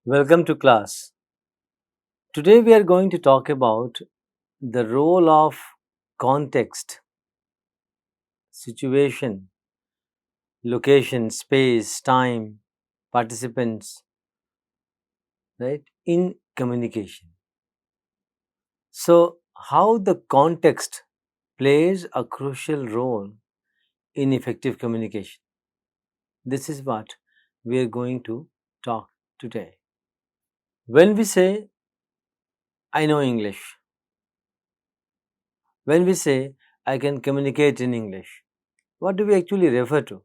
Welcome to class. Today we are going to talk about the role of context, situation, location, space, time, participants, right, in communication. So, how the context plays a crucial role in effective communication. This is what we are going to talk today. When we say, I know English, when we say, I can communicate in English, what do we actually refer to?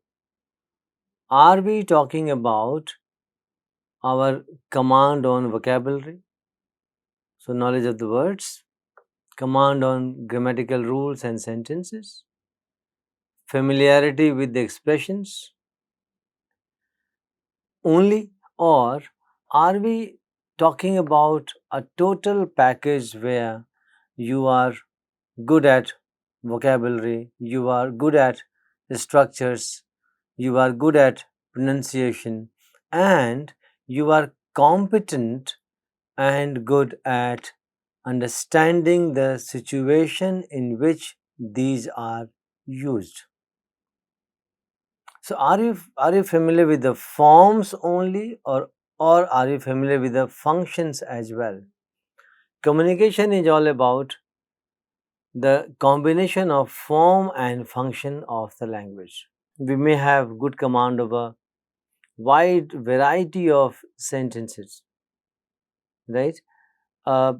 Are we talking about our command on vocabulary, so knowledge of the words, command on grammatical rules and sentences, familiarity with the expressions only, or are we talking about a total package where you are good at vocabulary, you are good at structures, you are good at pronunciation, and you are competent and good at understanding the situation in which these are used. So are you familiar with the forms only, or are you familiar with the functions as well? Communication is all about the combination of form and function of the language. We may have good command over wide variety of sentences, right? Uh,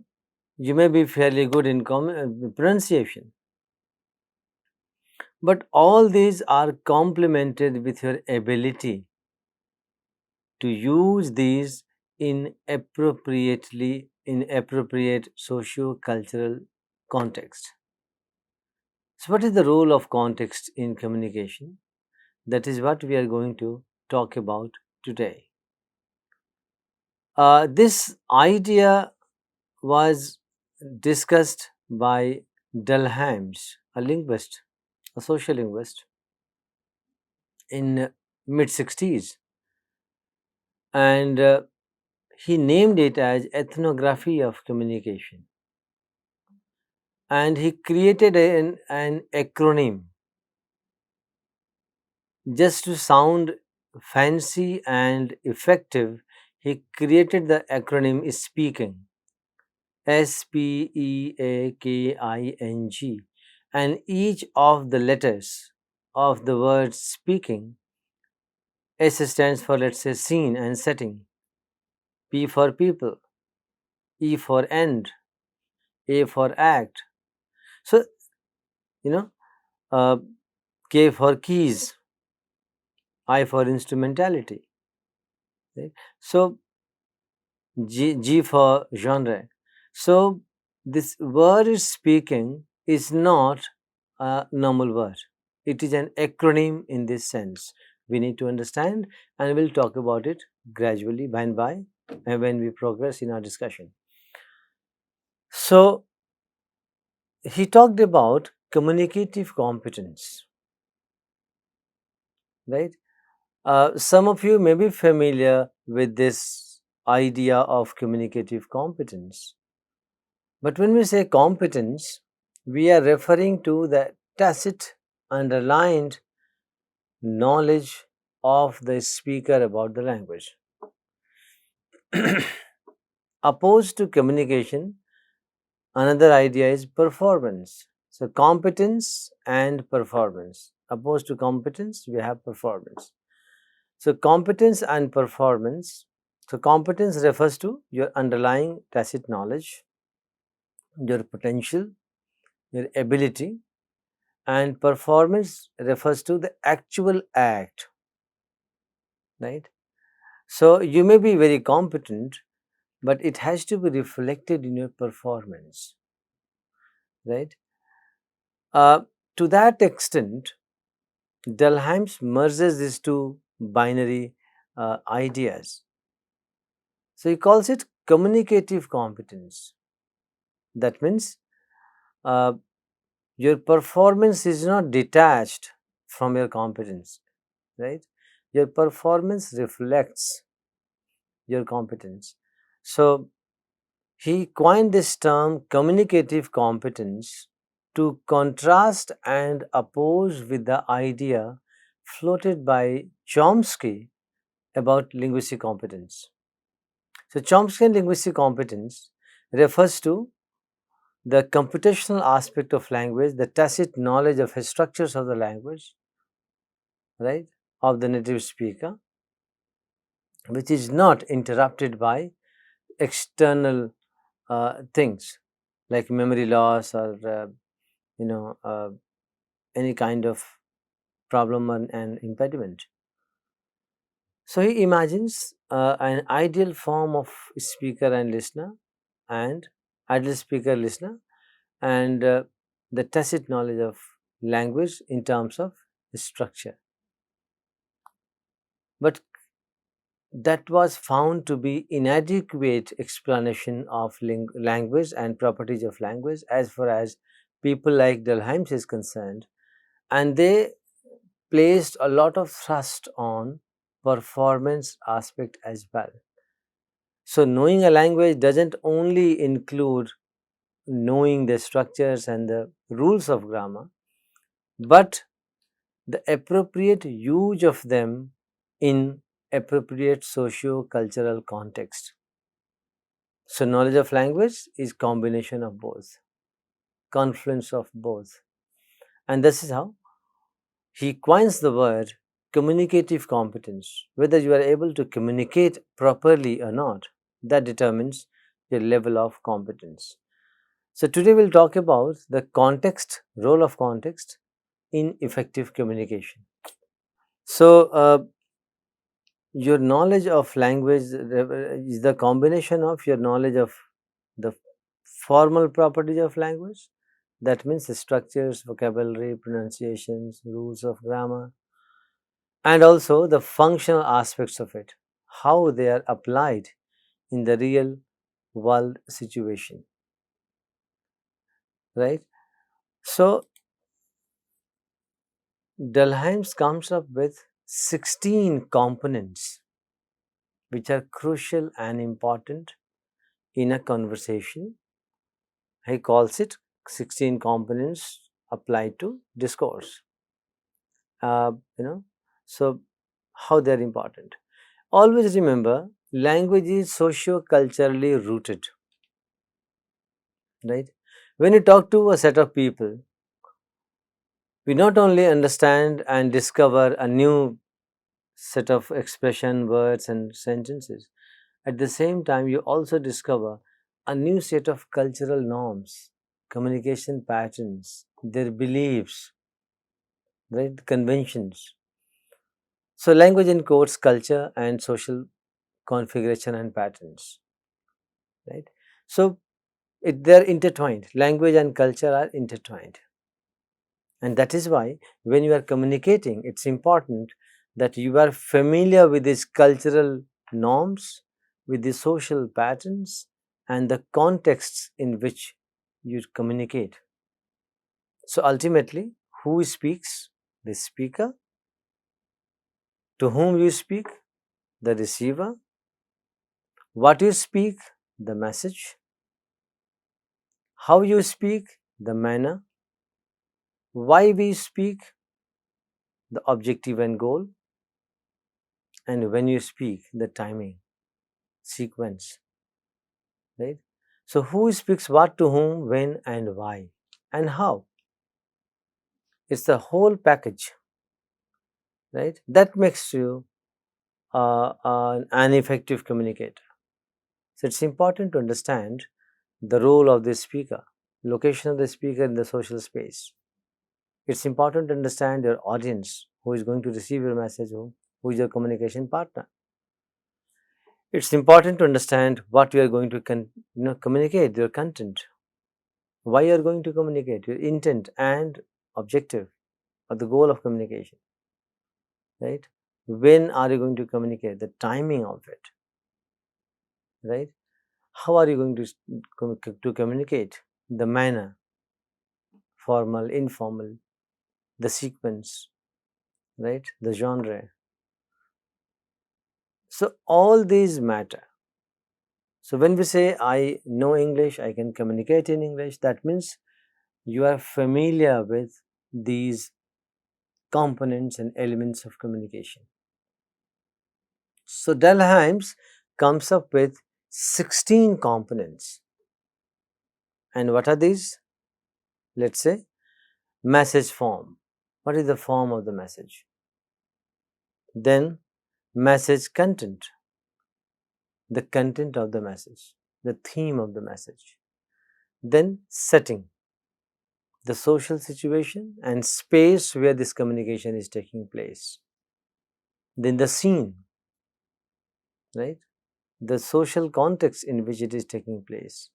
you may be fairly good in pronunciation, but all these are complemented with your ability to use these in appropriate socio-cultural context. So, what is the role of context in communication? That is what we are going to talk about today. This idea was discussed by Dell Hymes, a linguist, a social linguist, in mid 60s, and he named it as ethnography of communication, and he created an acronym just to sound fancy and effective. He created the acronym speaking, SPEAKING, and each of the letters of the word speaking, S stands for, let's say, scene and setting, P for people, E for end, A for act. So, you know, uh, K for keys, I for instrumentality. Right? So, G for genre. So, this word is speaking is not a normal word. It is an acronym in this sense. We need to understand, and we'll talk about it gradually by and by and when we progress in our discussion. So, he talked about communicative competence, right? Some of you may be familiar with this idea of communicative competence. But when we say competence, we are referring to the tacit, underlined knowledge of the speaker about the language. Opposed to communication, another idea is performance. So, competence and performance. Opposed to competence, we have performance. So, competence and performance. So, competence refers to your underlying tacit knowledge, your potential, your ability, and performance refers to the actual act, right? So, you may be very competent, but it has to be reflected in your performance, right? Uh, to that extent, Delheims merges these two binary ideas. So he calls it communicative competence. That means uh, your performance is not detached from your competence, right? Your performance reflects your competence. So he coined this term communicative competence to contrast and oppose with the idea floated by Chomsky about linguistic competence. So, Chomsky linguistic competence refers to the computational aspect of language, the tacit knowledge of the structures of the language, right, of the native speaker, which is not interrupted by external things like memory loss or you know any kind of problem and impediment. So he imagines an ideal form of speaker and listener, and ideal speaker listener, and the tacit knowledge of language in terms of structure. But that was found to be inadequate explanation of language and properties of language as far as people like Dell Hymes is concerned, and they placed a lot of thrust on performance aspect as well. So knowing a language doesn't only include knowing the structures and the rules of grammar, but the appropriate use of them in appropriate socio-cultural context. So knowledge of language is combination of both, confluence of both. And this is how he coins the word communicative competence. Whether you are able to communicate properly or not, that determines your level of competence. So today we'll talk about the context, role of context in effective communication. So your knowledge of language is the combination of your knowledge of the formal properties of language. That means the structures, vocabulary, pronunciations, rules of grammar, and also the functional aspects of it, how they are applied in the real world situation, right? So Delheims comes up with 16 components which are crucial and important in a conversation. He calls it 16 components applied to discourse. Uh, you know, so how they are important. Always remember, language is socio-culturally rooted, right? When you talk to a set of people, we not only understand and discover a new set of expression, words, and sentences. At the same time, you also discover a new set of cultural norms, communication patterns, their beliefs, right? Conventions. So, language encodes culture and social configuration and patterns, right? So, they're intertwined. Language and culture are intertwined. And that is why when you are communicating, it's important that you are familiar with these cultural norms, with the social patterns, and the contexts in which you communicate. So ultimately, who speaks? The speaker. To whom you speak? The receiver. What you speak? The message. How you speak? The manner. Why we speak? The objective and goal. And when you speak, the timing, sequence, right? So, who speaks what to whom, when, and why, and how? It's the whole package, right? That makes you an effective communicator. So, it's important to understand the role of the speaker, location of the speaker in the social space. It's important to understand your audience, who is going to receive your message, who is your communication partner. It's important to understand what you are going to communicate, your content, why you are going to communicate, your intent and objective or the goal of communication, right? When are you going to communicate, the timing of it, right? How are you going to communicate, the manner, formal, informal, the sequence, right? The genre. So all these matter. So when we say I know English, I can communicate in English, that means you are familiar with these components and elements of communication. So Dell Hymes comes up with 16 components. And what are these? Let's say message form. What is the form of the message? Then message content, the content of the message, the theme of the message. Then setting, the social situation and space where this communication is taking place. Then the scene, right? The social context in which it is taking place.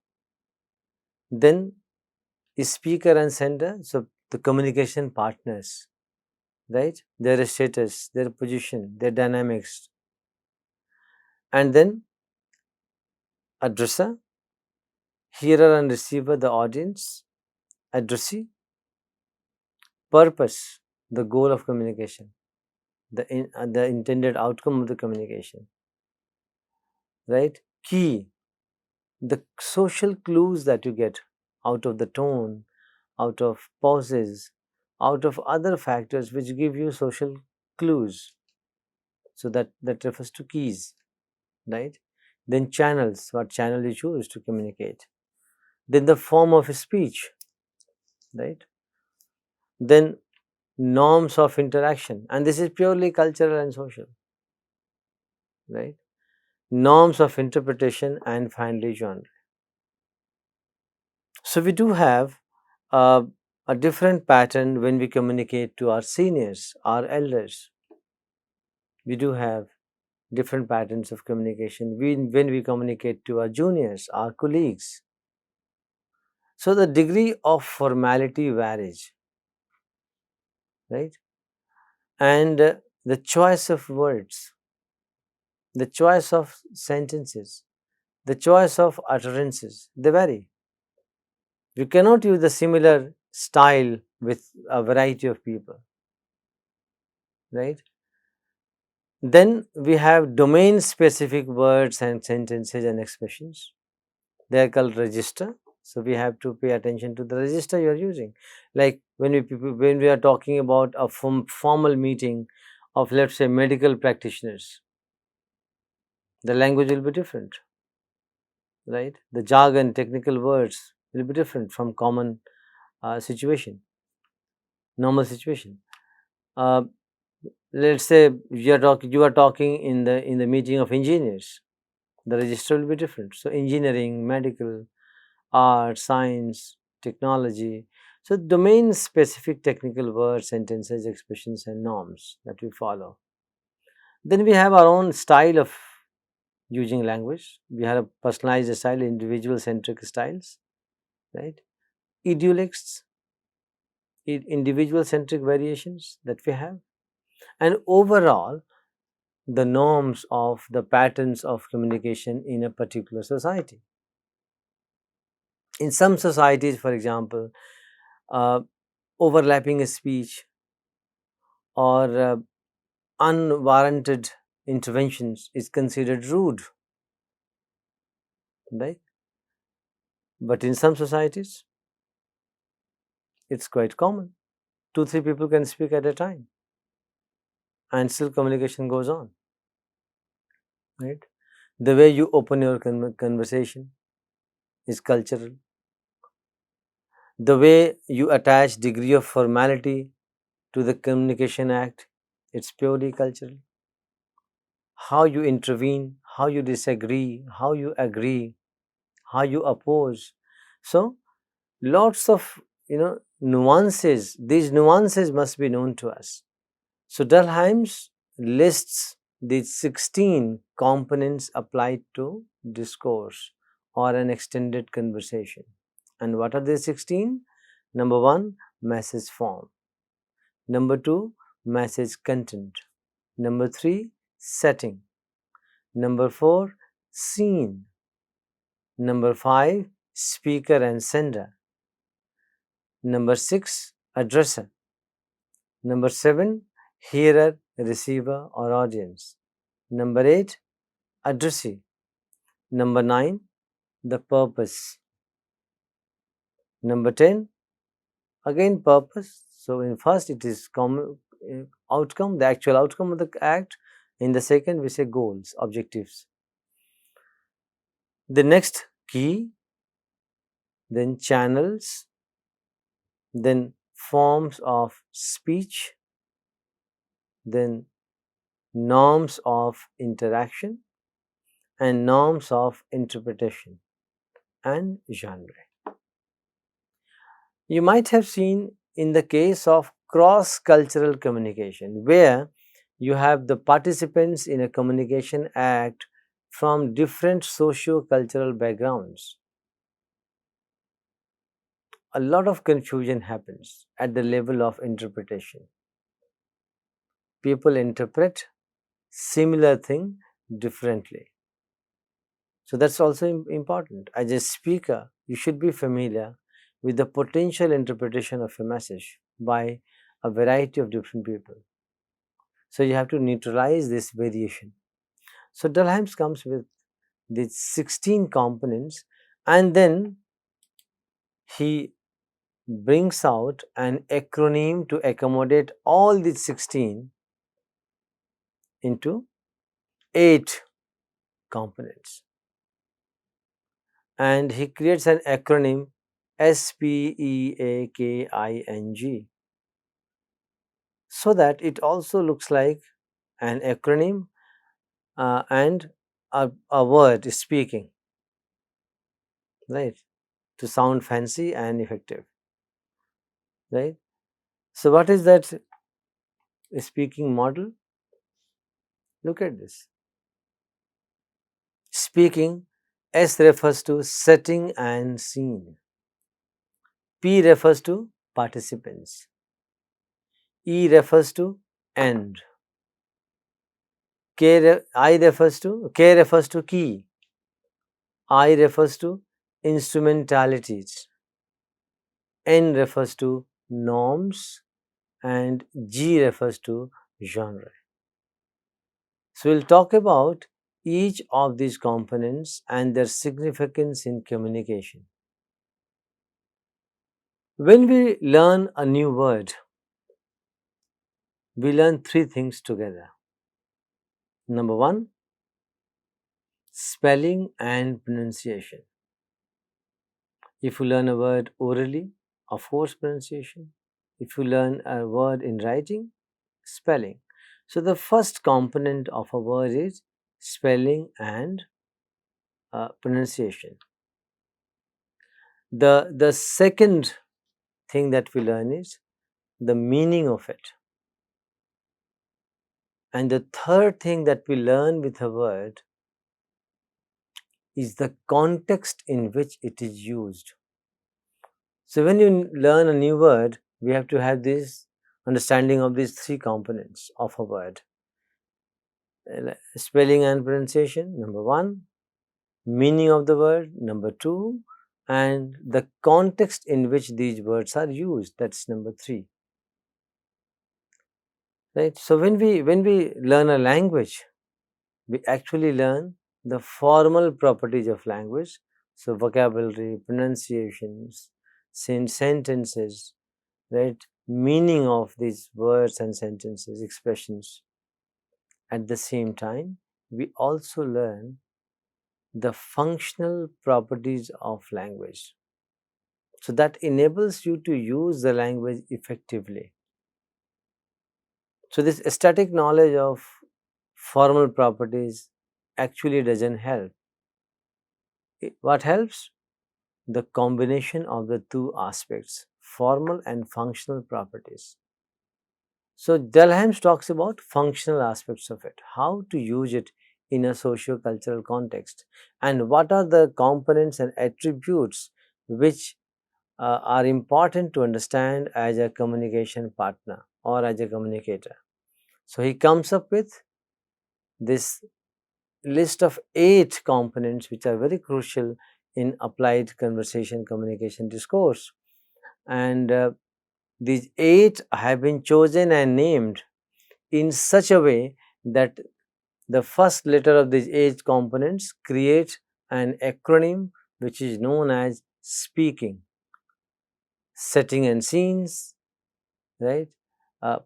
Then speaker and sender, so the communication partners, right? Their status, their position, their dynamics. And then addresser, hearer and receiver, the audience, addressee, purpose, the goal of communication, the intended outcome of the communication, right? Key, the social clues that you get out of the tone, out of pauses, out of other factors which give you social clues. So that refers to keys, right? Then channels, what channel you choose to communicate. Then the form of speech, right? Then norms of interaction, and this is purely cultural and social, right? Norms of interpretation, and finally genre. So we do have uh, a different pattern when we communicate to our seniors, our elders. We do have different patterns of communication when we communicate to our juniors, our colleagues. So the degree of formality varies, right? And the choice of words, the choice of sentences, the choice of utterances, they vary. You cannot use the similar style with a variety of people, right? Then we have domain specific words and sentences and expressions. They are called register. So we have to pay attention to the register you are using. Like when we are talking about a formal meeting of, let's say, medical practitioners, the language will be different, right? The jargon, technical words will be different from common situation, normal situation. Uh, let's say you are talking in the meeting of engineers, the register will be different. So engineering, medical, art, science, technology. So domain specific technical words, sentences, expressions and norms that we follow. Then we have our own style of using language. We have a personalized style, individual centric styles, right? Idiolects, individual centric variations that we have. And overall, the norms of the patterns of communication in a particular society. In some societies, for example, uh, overlapping a speech or unwarranted interventions is considered rude, right? But in some societies, it's quite common. 2, 3 people can speak at a time and still communication goes on, right? The way you open your conversation is cultural. The way you attach degree of formality to the communication act, it's purely cultural. How you intervene, how you disagree, how you agree, how you oppose. So lots of nuances. These nuances must be known to us. So Dell Hymes lists these 16 components applied to discourse or an extended conversation. And what are these 16? Number 1, message form. Number 2, message content. Number 3, setting. Number 4, scene. Number 5, speaker and sender. Number 6, addresser. Number 7, hearer, receiver or audience. Number 8, addressee. Number 9, the purpose. Number 10, again purpose. So in first it is outcome, the actual outcome of the act. In the second we say goals, objectives. The next key, then channels, then forms of speech, then norms of interaction, and norms of interpretation, and genre. You might have seen in the case of cross cultural communication, where you have the participants in a communication act from different socio cultural backgrounds. A lot of confusion happens at the level of interpretation. People interpret similar thing differently. So that's also important. As a speaker, you should be familiar with the potential interpretation of a message by a variety of different people. So you have to neutralize this variation. So Dell Hymes comes with these 16 components, and then he brings out an acronym to accommodate all these 16 into 8 components. And he creates an acronym SPEAKING, so that it also looks like an acronym and a word speaking, right, to sound fancy and effective, right. So what is that speaking model? Look at this. Speaking, S refers to setting and scene, P refers to participants, E refers to end, K refers to key, I refers to instrumentalities, N refers to norms, and G refers to genre. So we'll talk about each of these components and their significance in communication. When we learn a new word, we learn 3 things together. Number 1, spelling and pronunciation. If you learn a word orally, of course, pronunciation. If you learn a word in writing, spelling. So the first component of a word is spelling and pronunciation. The second thing that we learn is the meaning of it. And the third thing that we learn with a word is the context in which it is used. So when you learn a new word, we have to have this understanding of these 3 components of a word. Spelling and pronunciation, number 1, meaning of the word, number 2, and the context in which these words are used, that's number 3. Right? So when we learn a language, we actually learn the formal properties of language. So vocabulary, pronunciations, sentences, right? Meaning of these words and sentences, expressions. At the same time, we also learn the functional properties of language. So that enables you to use the language effectively. So this static knowledge of formal properties actually doesn't help. What helps? The combination of the 2 aspects, formal and functional properties. So Dell Hymes talks about functional aspects of it, how to use it in a socio-cultural context, and what are the components and attributes which are important to understand as a communication partner or as a communicator. So he comes up with this list of 8 components which are very crucial in applied conversation communication discourse, and these 8 have been chosen and named in such a way that The first letter of these 8 components create an acronym which is known as speaking, setting and scenes, right?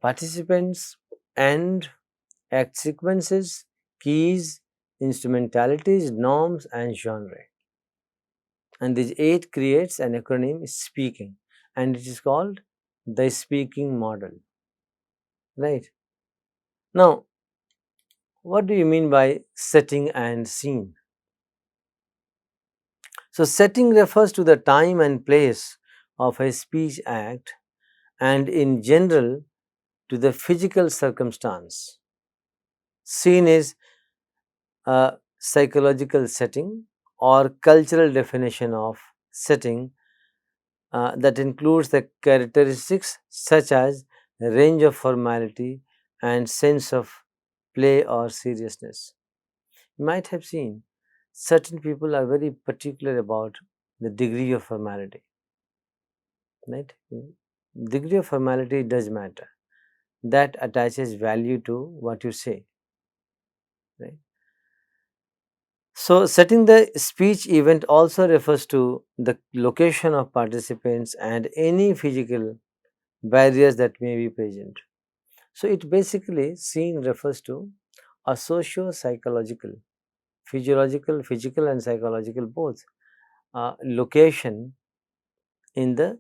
Participants and act sequences, keys, instrumentalities, norms, and genre. And these 8 creates an acronym speaking, and it is called the speaking model, right? Now, what do you mean by setting and scene? So, setting refers to the time and place of a speech act, and in general to the physical circumstance. Scene is a psychological setting or cultural definition of setting that includes the characteristics such as range of formality and sense of play or seriousness. You might have seen certain people are very particular about the degree of formality, right? Degree of formality does matter. That attaches value to what you say, right? So, setting the speech event also refers to the location of participants and any physical barriers that may be present. So, it basically scene refers to a socio-psychological, physiological, physical and psychological both location in the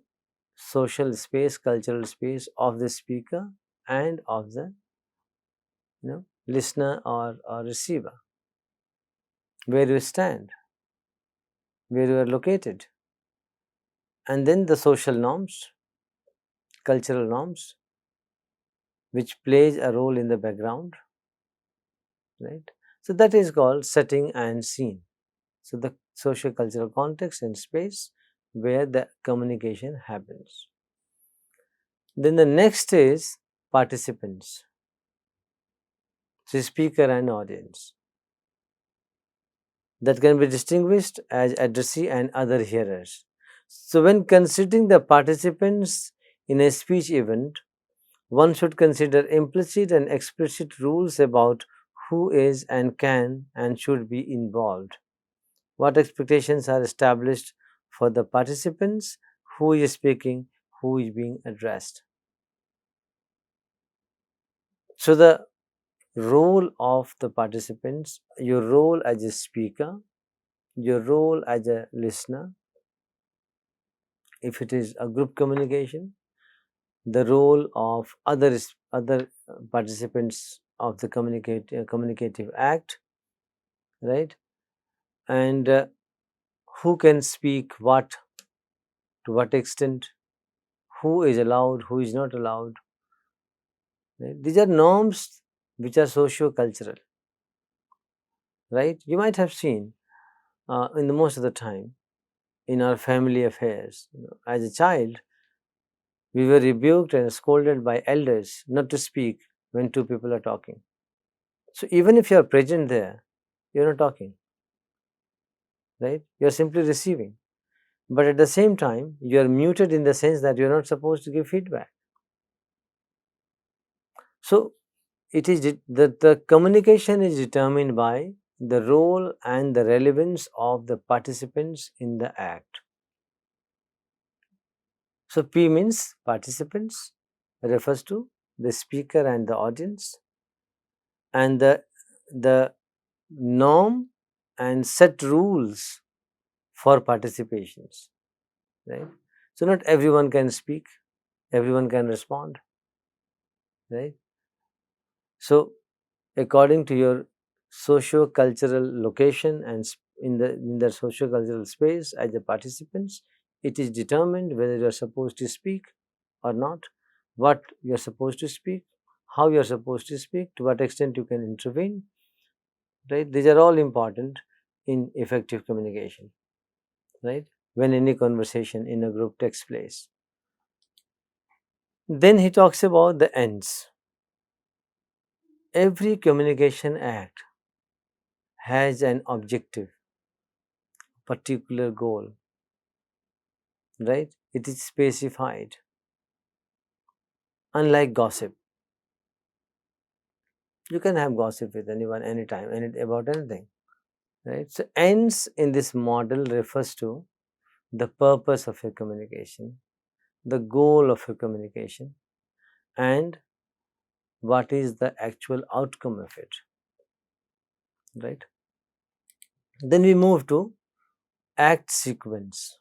social space, cultural space of the speaker and of the listener or receiver, where you stand, where you are located, and then the social norms, cultural norms, which plays a role in the background, right? So that is called setting and scene. So the social cultural context and space where the communication happens. Then the next is participants, so speaker and audience, that can be distinguished as addressee and other hearers. So when considering the participants in a speech event, one should consider implicit and explicit rules about who is and can and should be involved. What expectations are established for the participants, who is speaking, who is being addressed. So, the role of the participants, your role as a speaker, your role as a listener, if it is a group communication, the role of other participants of the communicative act, right? And who can speak what, to what extent, who is allowed, who is not allowed. Right? These are norms which are socio-cultural, right? You might have seen in the most of the time in our family affairs. As a child, we were rebuked and scolded by elders not to speak when two people are talking. So even if you are present there, you're not talking, right? You're simply receiving. But at the same time, you are muted in the sense that you're not supposed to give feedback. So it is the communication is determined by the role and the relevance of the participants in the act. So P means participants, refers to the speaker and the audience, and the norm and set rules for participations, right? So not everyone can speak, everyone can respond, right? So according to your socio-cultural location and in the socio-cultural space as the participants, it is determined whether you are supposed to speak or not, what you are supposed to speak, how you are supposed to speak, to what extent you can intervene, right? These are all important in effective communication, right? When any conversation in a group takes place. Then he talks about the ends. Every communication act has an objective, particular goal, right? It is specified. Unlike gossip, You can have gossip with anyone, anytime, about anything, right? So, ends in this model refers to the purpose of your communication, the goal of your communication, and what is the actual outcome of it, right? Then we move to act sequence,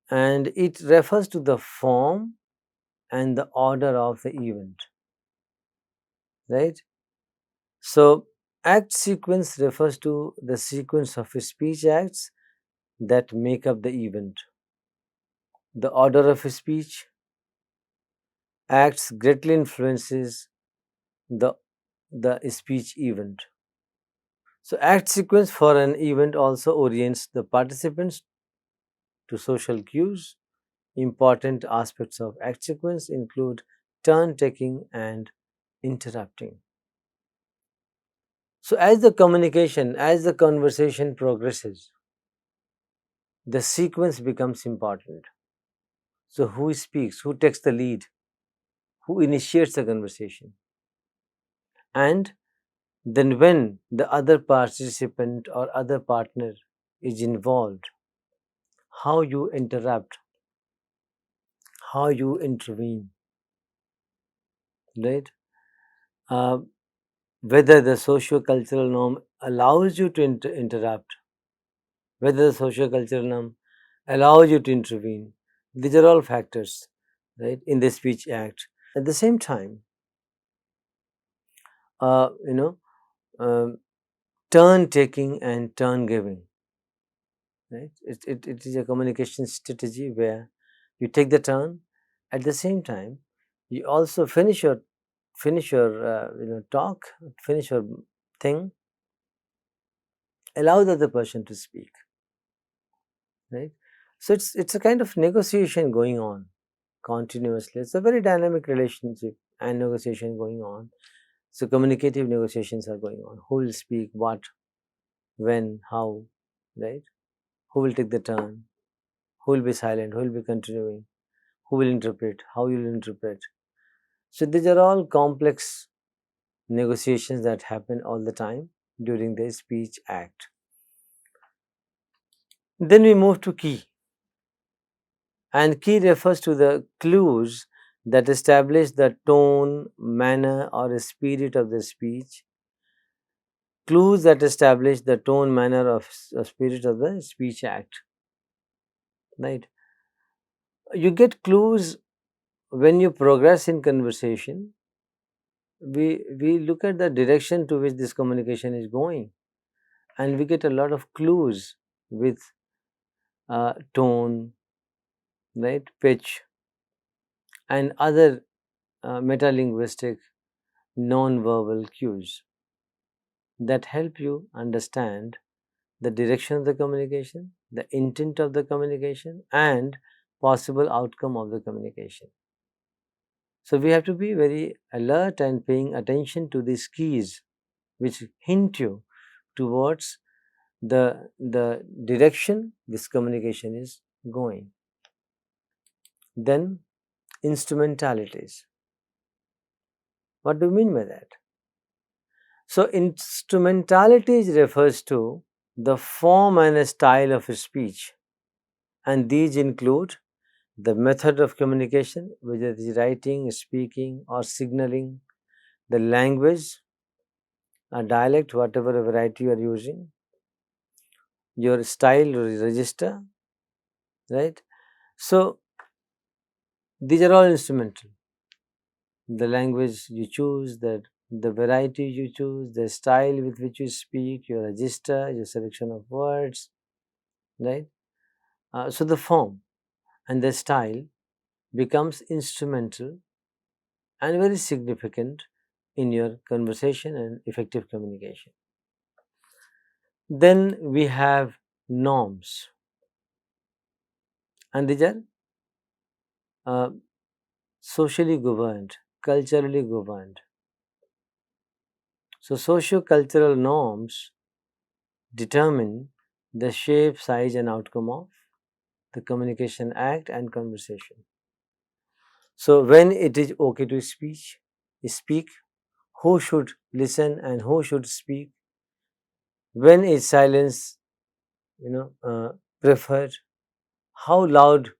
and it refers to the form and the order of the event, right? So, act sequence refers to the sequence of speech acts that make up the event. The order of speech acts greatly influences the speech event. So, act sequence for an event also orients the participants to social cues. Important aspects of act sequence include turn taking and interrupting. So, as the conversation progresses, the sequence becomes important. So, who speaks, who takes the lead, who initiates the conversation, and then when the other participant or other partner is involved, how you interrupt, how you intervene, right? Uh, whether the socio-cultural norm allows you to interrupt, whether the socio-cultural norm allows you to intervene. These are all factors, right, in the speech act. At the same time, uh, you know, um, turn taking and turn giving, right? It is a communication strategy where you take the turn. At the same time, you also finish your talk, finish your thing, allow the other person to speak, right? So it's a kind of negotiation going on continuously. It's a very dynamic relationship and negotiation going on. So communicative negotiations are going on. Who will speak what, when, how, right? Who will take the turn? Who will be silent? Who will be continuing? Who will interpret? How you will interpret? So these are all complex negotiations that happen all the time during the speech act. Then we move to key, and key refers to the clues that establish the tone, manner, or spirit of the speech. Clues that establish the tone, manner, of spirit of the speech act. Right? You get clues when you progress in conversation. We look at the direction to which this communication is going, and we get a lot of clues with tone, right, pitch, and other metalinguistic non-verbal cues that help you understand the direction of the communication, the intent of the communication, and possible outcome of the communication. So we have to be very alert and paying attention to these keys which hint you towards the direction this communication is going. Then instrumentalities. What do you mean by that? So instrumentalities refers to the form and style of speech, and these include the method of communication, whether it is writing, speaking, or signaling, the language, a dialect, whatever variety you are using, your style or register, right? So these are all instrumental. The language you choose, the variety you choose, the style with which you speak, your register, your selection of words, right? So the form and the style becomes instrumental and very significant in your conversation and effective communication. Then we have norms, and these are uh, socially governed, culturally governed. So, socio-cultural norms determine the shape, size, and outcome of the communication act and conversation. So, when it is okay to speak, who should listen and who should speak, when is silence, preferred, how loud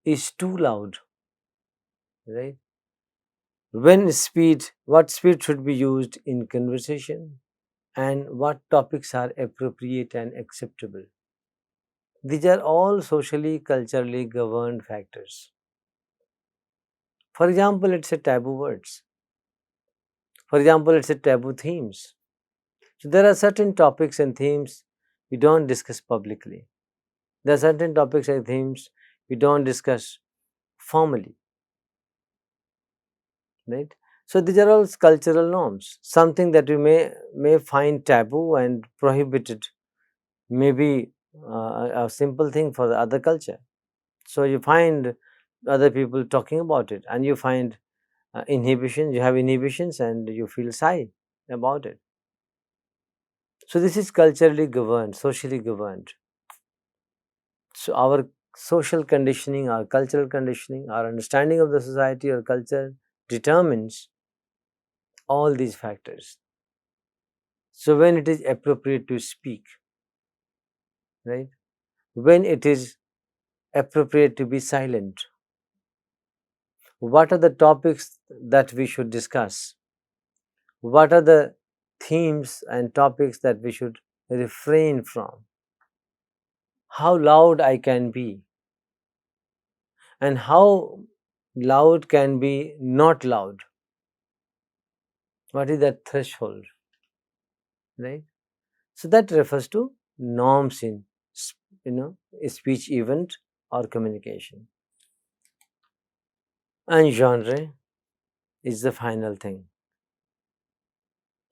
is too loud, right? When speed, what speed should be used in conversation, and what topics are appropriate and acceptable. These are all socially, culturally governed factors. For example, let's say taboo words. For example, let's say taboo themes. So there are certain topics and themes we don't discuss publicly. There are certain topics and themes we don't discuss formally, right? So these are all cultural norms. Something that you may find taboo and prohibited may be a simple thing for the other culture. So you find other people talking about it, and you find inhibitions. You have inhibitions, and you feel shy about it. So this is culturally governed, socially governed. So our social conditioning, our cultural conditioning, our understanding of the society or culture determines all these factors. So when it is appropriate to speak, right? When it is appropriate to be silent, what are the topics that we should discuss? What are the themes and topics that we should refrain from? How loud I can be, and how loud can be not loud? What is that threshold, right? So that refers to norms in speech event or communication. And genre is the final thing,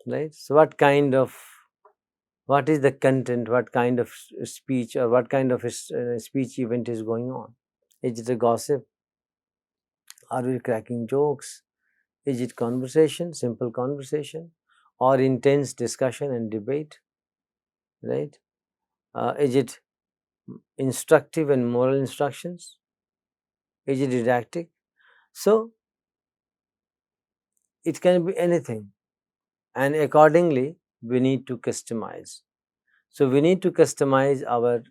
right? So what is the content, what kind of speech or what kind of speech event is going on? Is it a gossip? Are we cracking jokes? Is it conversation, simple conversation, or intense discussion and debate, right? Is it instructive and moral instructions? Is it didactic? So it can be anything, and accordingly we need to customize. So we need to customize our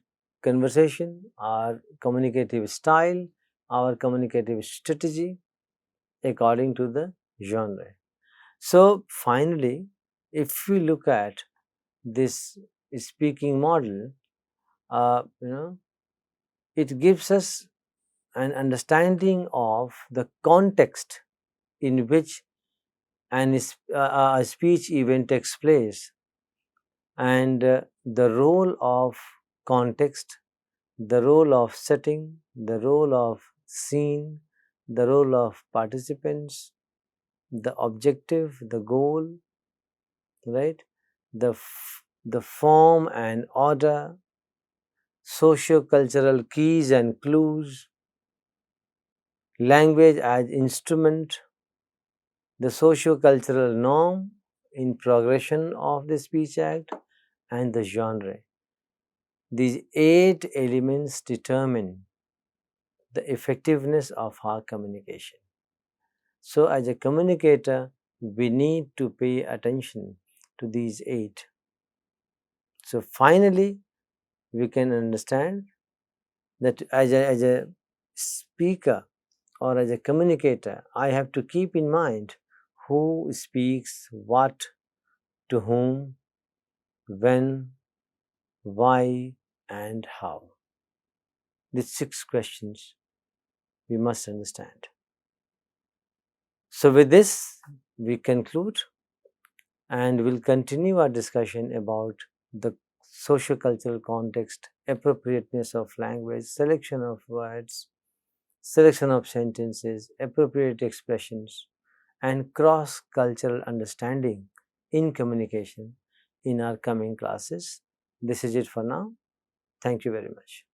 conversation, our communicative style, our communicative strategy according to the genre. So finally, if we look at this speaking model, uh, you know, it gives us an understanding of the context in which a speech event takes place, and the role of context, the role of setting, the role of scene, the role of participants, the objective, the goal, right? The form and order, socio-cultural keys and clues, language as instrument, the socio-cultural norm in progression of the speech act, and the genre. These 8 elements determine the effectiveness of our communication. So, as a communicator, we need to pay attention to these 8. So, finally, we can understand that as a speaker or as a communicator, I have to keep in mind who speaks what, to whom, when, why, and how. These 6 questions we must understand. So, with this, we conclude, and we'll continue our discussion about the socio-cultural context, appropriateness of language, selection of words, selection of sentences, appropriate expressions, and cross-cultural understanding in communication in our coming classes. This is it for now. Thank you very much.